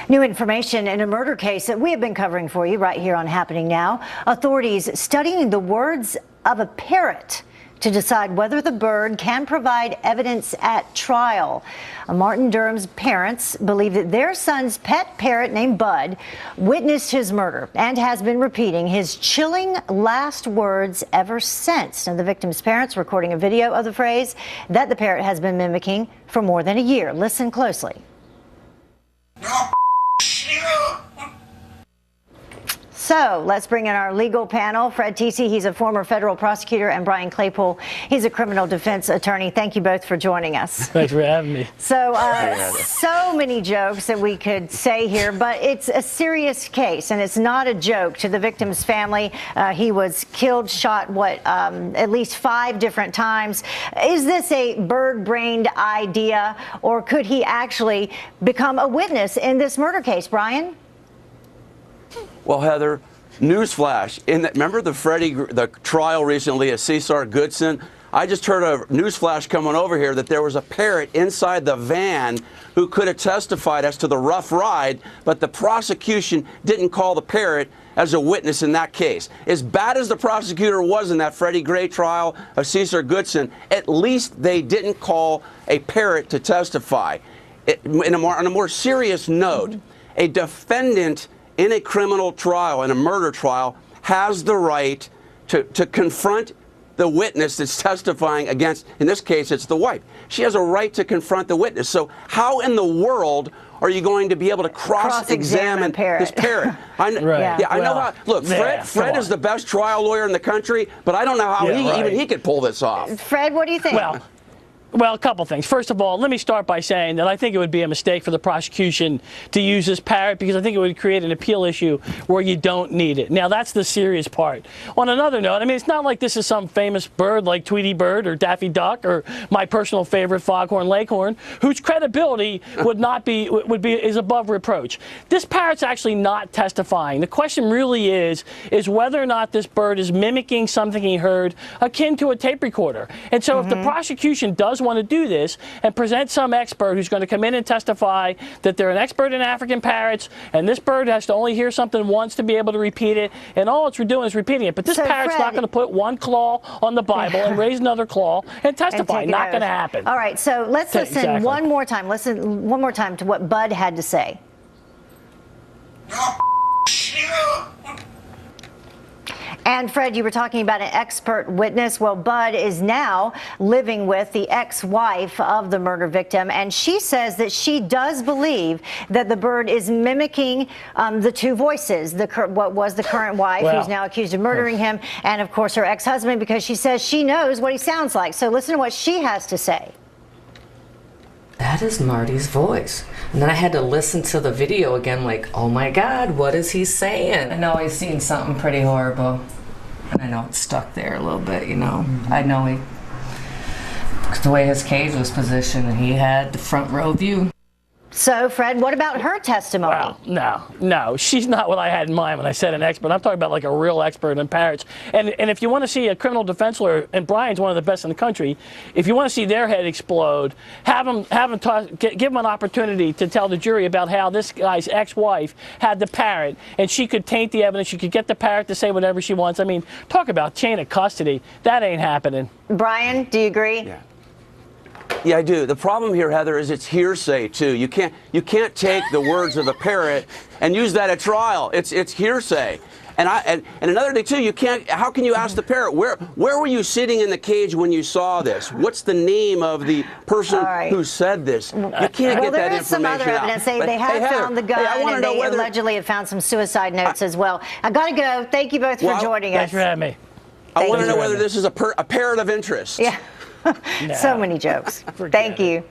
New information in a murder case that we have been covering for you right here on Happening Now. Authorities studying the words of a parrot to decide whether the bird can provide evidence at trial. Martin Durham's parents believe that their son's pet parrot named Bud witnessed his murder and has been repeating his chilling last words ever since. Now, the victim's parents recording a video of the phrase that the parrot has been mimicking for more than a year. Listen closely. So let's bring in our legal panel. Fred Teesey, he's a former federal prosecutor, and Brian Claypool, he's a criminal defense attorney. Thank you both for joining us. Thanks for having me. So, so many jokes that we could say here, but it's a serious case, and it's not a joke to the victim's family. He was killed, shot, at least 5 different times. Is this a bird-brained idea, or could he actually become a witness in this murder case, Brian? Well, Heather, newsflash. Remember the trial recently of Cesar Goodson? I just heard a newsflash coming over here that there was a parrot inside the van who could have testified as to the rough ride, but the prosecution didn't call the parrot as a witness in that case. As bad as the prosecutor was in that Freddie Gray trial of Cesar Goodson, at least they didn't call a parrot to testify. On a more serious note, a defendant in a criminal trial, in a murder trial, has the right to confront the witness that's testifying against, in this case, it's the wife. She has a right to confront the witness. So how in the world are you going to be able to cross-examine this parrot? I know how. Look, Fred is the best trial lawyer in the country, but I don't know how even he could pull this off. Fred, what do you think? Well, a couple things. First of all, let me start by saying that I think it would be a mistake for the prosecution to use this parrot, because I think it would create an appeal issue where you don't need it. Now, that's the serious part. On another note, I mean, it's not like this is some famous bird like Tweety Bird or Daffy Duck or my personal favorite Foghorn Leghorn, whose credibility is above reproach. This parrot's actually not testifying. The question really is whether or not this bird is mimicking something he heard akin to a tape recorder. And so if the prosecution does want to do this and present some expert who's going to come in and testify that they're an expert in African parrots, and this bird has to only hear something once to be able to repeat it, and all it's doing is repeating it. But this parrot's not going to put one claw on the Bible and raise another claw and testify. Not going to happen. All right, so let's listen one more time. Listen one more time to what Bud had to say. And Fred, you were talking about an expert witness. Well, Bud is now living with the ex-wife of the murder victim, and she says that she does believe that the bird is mimicking the two voices, what was the current wife, who's now accused of murdering him, and of course her ex-husband, because she says she knows what he sounds like. So listen to what she has to say. That is Marty's voice. And then I had to listen to the video again, like, oh my God, what is he saying? I know he's seen something pretty horrible. And I know it's stuck there a little bit, you know. I know the way his cage was positioned, and he had the front row view. So, Fred, what about her testimony? Well, no, she's not what I had in mind when I said an expert. I'm talking about like a real expert in parrots. And if you want to see a criminal defense lawyer, and Brian's one of the best in the country, if you want to see their head explode, give them an opportunity to tell the jury about how this guy's ex-wife had the parrot, and she could taint the evidence. She could get the parrot to say whatever she wants. I mean, talk about chain of custody. That ain't happening. Brian, do you agree? Yeah. Yeah, I do. The problem here, Heather, is it's hearsay too. You can't take the words of the parrot and use that at trial. It's hearsay. And another thing too, how can you ask the parrot, where were you sitting in the cage when you saw this? What's the name of the person who said this? You can't get that information out. There is some other evidence. They have found the gun, and they allegedly have found some suicide notes as well. I gotta go. Thank you both for joining us. Thanks for having me. I want to know whether this is a parrot of interest. Yeah. So many jokes. Thank you.